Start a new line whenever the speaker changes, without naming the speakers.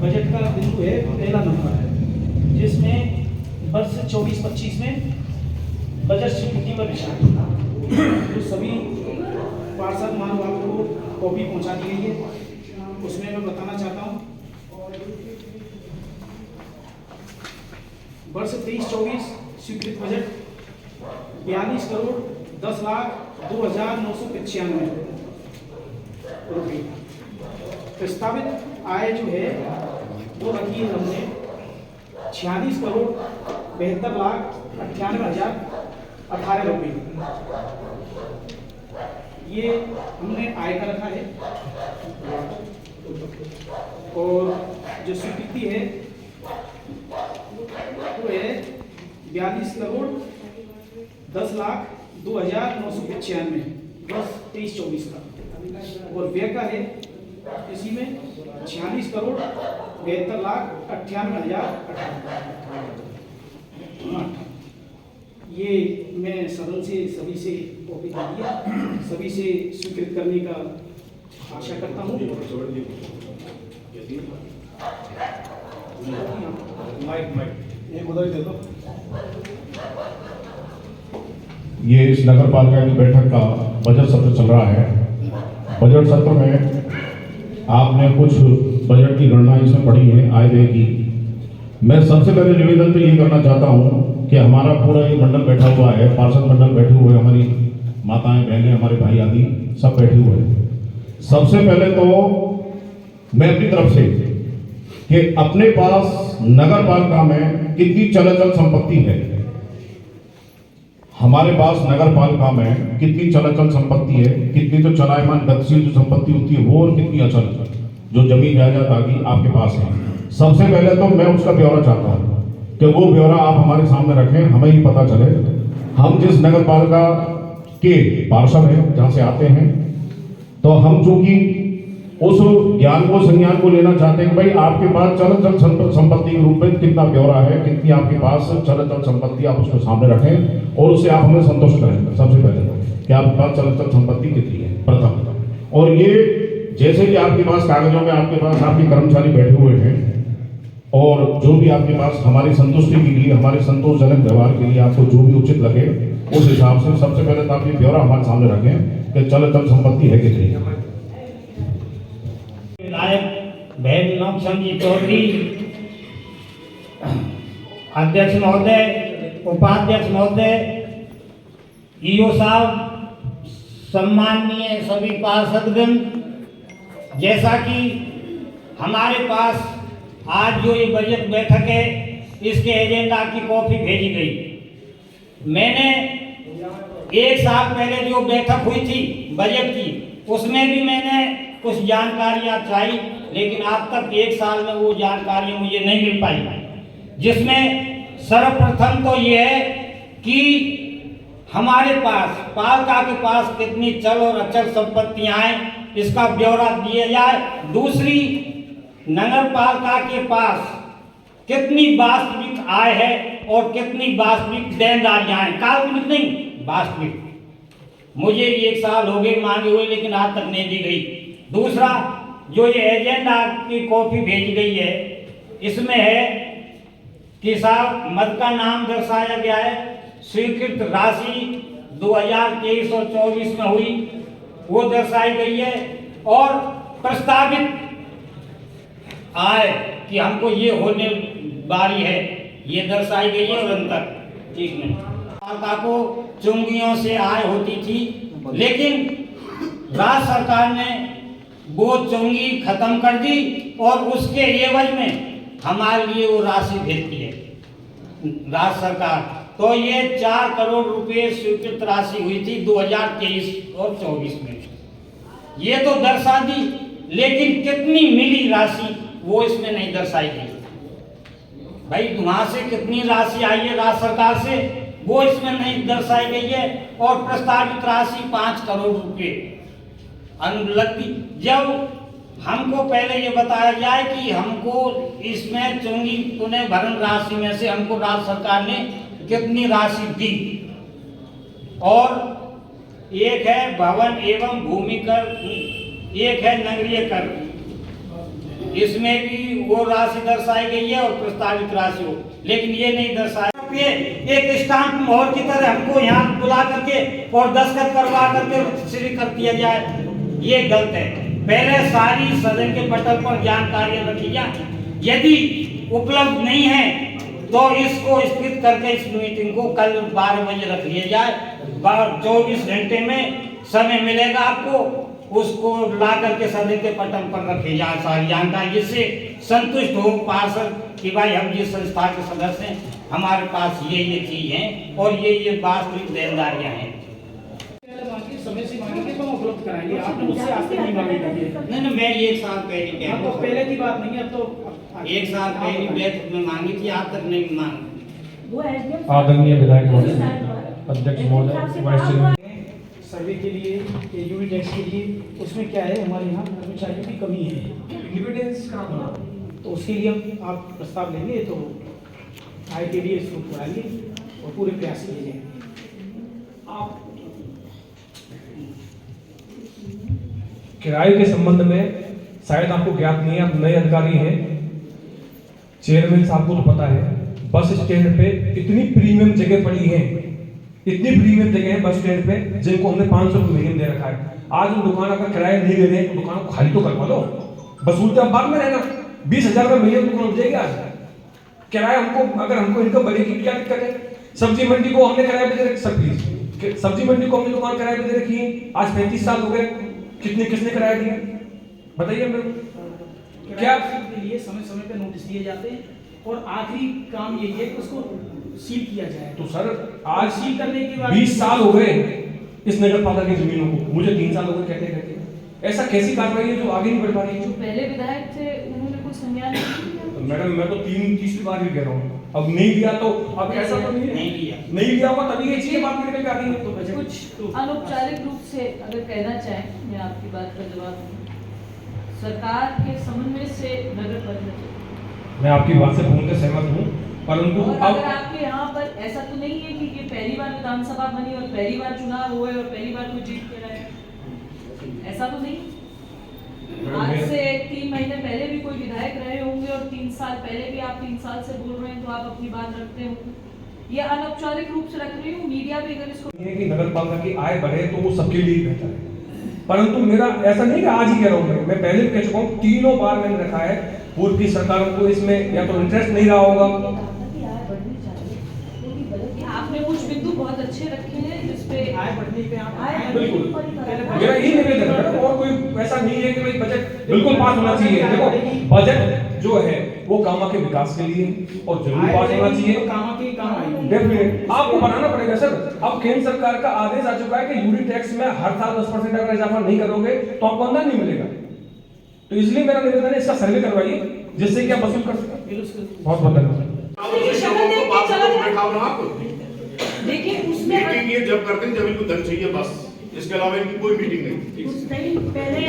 Budget का बिंदु है पहला नंबर है, जिसमें वर्ष 24-25 में बजट स्वीकृति पर विचार तो सभी पार्षद महानुभावों को कॉपी पहुंचा दी गई है। उसमें मैं बताना चाहता हूं, वर्ष 23-24 स्वीकृत बजट 42,10,02,995 रुपये। प्रस्तावित आय जो है वो रखी है हमने 46,72,98,018 रुपये। ये हमने आय का रखा है। और जो स्वीकृति है वो है 42,10,02,995 वर्ष 23-24 का। और व्यय का है इसी में 46,72,98,018। ये मैं सदन से सभी से कॉपी कर दिया, सभी से स्वीकृत करने का आशा करता हूँ।
एक उधर दे दो। ये इस नगर पालिका की बैठक का बजट सत्र चल रहा है। बजट सत्र में आपने कुछ बजट की गणना इसमें पढ़ी है आय व्यय की। मैं सबसे पहले निवेदन तो ये करना चाहता हूँ कि हमारा पूरा ये मंडल बैठा हुआ है, पार्षद मंडल बैठे हुए, हमारी माताएं बहनें, हमारे भाई आदि सब बैठे हुए हैं। सबसे पहले तो मैं अपनी तरफ से कि अपने पास नगर पालिका में कितनी चल संपत्ति है, हमारे पास नगर पालिका में कितनी चल संपत्ति है, कितनी तो चलायमान गतिशील जो संपत्ति होती है वो, और कितनी अचल जो जमीन जायदाद आदि आपके पास है। सबसे पहले तो मैं उसका ब्यौरा चाहता हूं कि वो ब्यौरा आप हमारे सामने रखें, हमें ही पता चले। हम जिस नगर पालिका के पार्षद हैं, जहां से आते हैं, तो हम चूंकि उस ज्ञान को, संज्ञान को लेना चाहते हैं कि भाई आपके पास चल संपत्ति के रूप में कितना ब्यौरा है, कितनी आपके पास चल संपत्ति, आप उसको सामने रखें और उससे आप हमें संतुष्ट करें। सबसे पहले तो कि आपके पास चल संपत्ति कितनी है प्रथम। और ये जैसे कि आपके पास कागजों में आपके पास आपके कर्मचारी बैठे हुए हैं, और जो भी आपके पास हमारी संतुष्टि के लिए, हमारे संतोषजनक व्यवहार के लिए आपको जो भी उचित लगे उस हिसाब से सबसे पहले तो आप ये ब्यौरा हमारे सामने रखें कि चल संपत्ति है कितनी।
विधायक भैरव चंद जी चौधरी, अध्यक्ष महोदय, उपाध्यक्ष महोदय, ईओ साहब, सम्माननीय सभी पार्षदगण, जैसा कि हमारे पास आज जो ये बजट बैठक है इसके एजेंडा की कॉपी भेजी गई। मैंने एक साल पहले जो बैठक हुई थी बजट की, उसमें भी मैंने कुछ जानकारियां चाही, लेकिन आज तक एक साल में वो जानकारी मुझे नहीं मिल पाई। जिसमें सर्वप्रथम तो ये है कि हमारे पास पालिका के पास कितनी चल और अचल संपत्तियां हैं, इसका ब्यौरा दिया जाए। दूसरी, नगर पालिका के पास कितनी वास्तविक आय है और कितनी वास्तविक देनदारियां हैं, काल्पनिक नहीं, वास्तविक। मुझे एक साल हो गए मांगे हुए, लेकिन आज तक नहीं दी गई। दूसरा, जो ये एजेंडा की कॉपी भेजी गई है, इसमें है कि साहब मद का नाम दर्शाया गया है, स्वीकृत राशि 2023 और 24 में हुई वो दर्शाई गई है, और प्रस्तावित आय कि हमको ये होने वाली है ये दर्शाई गई है। और अंतर ठीक नहीं, पालिका को चुंगियों से आय होती थी, लेकिन राज्य सरकार ने वो चुंगी खत्म कर दी और उसके एवज में हमारे लिए वो राशि भेजती है राज्य सरकार। तो ये 4 करोड़ रुपए स्वीकृत राशि हुई थी 2023 और 24 में, ये तो दर्शा दी, लेकिन कितनी मिली राशि वो इसमें नहीं दर्शाई गई। भाई वहां से कितनी राशि आई है राज्य सरकार से, वो इसमें नहीं दर्शाई गई है। और प्रस्तावित राशि 5 करोड़ रुपए अनुलग्न। जब हमको पहले ये बताया जाए कि हमको इसमें चुंगी पुनः भरण राशि में से हमको राज्य सरकार ने कितनी राशि दी, और एक है भवन एवं भूमि कर, एक है नगरीय कर। इसमें भी वो राशि दर्शाई गई है और प्रस्तावित राशि हो, लेकिन ये नहीं दर्शाया। ये एक स्टाम्प मोहर की तरह हमको यहाँ बुला करके और दस्तखत करवा करके रजिस्ट्री कर दिया जाए, ये गलत है। पहले सारी सदन के पटल पर जानकारी रखी जाए, यदि उपलब्ध नहीं है तो इसको स्थगित करके इस मीटिंग को कल 12 बजे रख लिया जाए। 24 घंटे में समय मिलेगा आपको, उसको ला करके सदन के पटल पर रखे जाए सारी जानकारी, जिससे संतुष्ट हो पार्षद कि भाई हम जिस संस्था के सदस्य हैं, हमारे पास ये चीज है और ये वास्तविक देनदारियां हैं।
समय से मांगेंगे तो हम उपलब्ध कराएंगे। आपने मुझसे आज तक नहीं मांगी है।
नहीं, मैं 1 साल पहले कह
तो पहले की बात नहीं है, अब तो
1 साल पहले बैठक में मांगी थी, आज तक नहीं मांगी।
आदरणीय विधायक महोदय, अध्यक्ष महोदय, वाइस चेयरमैन,
सर्वे के लिए यूनिट टैक्स के लिए उसमें क्या है, हमारे यहाँ कर्मचारियों की कमी है, डिविडेंस का, तो उसके लिए हम आप प्रस्ताव लेंगे तो आय के लिए इसको कराएंगे और पूरे प्रयास किए जाएंगे। आप
किराए के संबंध में शायद आपको ज्ञात नहीं है, आप नए अधिकारी हैं, चेयरमैन साहब को तो पता है, बस स्टैंड पे इतनी प्रीमियम जगह पड़ी है, इतनी प्रीमियम जगह है बस स्टैंड पे जिनको हमने 500 रुपये महीने दे रखा है। आज उन दुकान अगर किराया नहीं दे रहे हैं तो दुकान को खाली तो करवा लो, वसूलते अब बाद में रहना। 20,000 रुपये महीने दुकान उठ जाएगी आज किराया। हमको अगर हमको इनकम बढ़ेगी क्या दिक्कत है? सब्जी मंडी को हमने किराए पे दे रखी, सब प्लीज, सब्जी मंडी को हमने दुकान किराए पे दे रखी है, आज 35 साल हो गए, किसने किराया दिया बताइए मेरे को।
क्या के लिए समय समय पे नोटिस दिए जाते हैं और आखिरी काम यही है कि उसको सील किया जाए।
तो सर आज
सील करने के बाद
20 साल हो गए इस नगर पालिका की जमीनों को, मुझे 3 साल हो गए कहते ऐसा कैसी कार्रवाई है जो आगे नहीं बढ़ पा रही है?
जो पहले विधायक थे उन्होंने कुछ संज्ञान नहीं लिया।
मैडम मैं तो 3-3 बार भी कह रहा हूँ, अब नहीं लिया तो अब ऐसा तो नहीं है, नहीं लिया होगा तभी ये चीजें बात निकल के आ रही है। तो बजट
कुछ अनौपचारिक रूप से अगर कहना चाहें, मैं आपकी बात का जवाब दूं, सरकार के समन्वय से नगर परिषद,
मैं आपकी बात से पूर्ण सहमत हूँ, परंतु
और
अब
अगर आपके यहाँ पर ऐसा तो नहीं है कि ये पहली बार विधानसभा बनी और पहली बार चुनाव हुए और पहली बार कोई जीत के रहे, ऐसा तो नहीं। आज से 3 महीने पहले भी कोई विधायक रहे होंगे और 3 साल पहले भी आप 3 साल से बोल रहे हैं तो आप अपनी बात रखते हो। ये अनौपचारिक रूप से रख रही हूँ, मीडिया भी अगर इसको
है कि नगर पालिका की आय बढ़े तो वो सबके लिए बेहतर है, परंतु मेरा ऐसा नहीं कि आज ही कह रहा हूँ, मैं पहले भी कह चुका हूँ, 3 बार मैंने रखा है, पूर्व की सरकारों को इसमें या तो इंटरेस्ट नहीं रहा होगा।
आपने कुछ बिंदु बहुत अच्छे रखे हैं जिसपे
आय बढ़ने पे आप
बिल्कुल मेरा यही निवेदन है, और कोई ऐसा नहीं है कि भाई बजट बिल्कुल पास होना चाहिए। देखो बजट जो है वो कामा के विकास के लिए और जरूर पास होना चाहिए,
कामा के काम आएगी।
डेफिनेट आपको बनाना पड़ेगा सर। अब केंद्र सरकार का आदेश आ चुका है कि यूनिट टैक्स में हर साल 10% अगर इजाफा नहीं करोगे तो आपको अंदर नहीं मिलेगा, तो इसलिए मेरा निवेदन है इसका सर्वे करवाइए जिससे कि आप वसूल कर सकें। बहुत बहुत धन्यवाद।
देखिए उसमें
मीटिंग ये जब करते हैं जब इनको धन चाहिए बस, इसके अलावा इनकी कोई मीटिंग नहीं।
पहले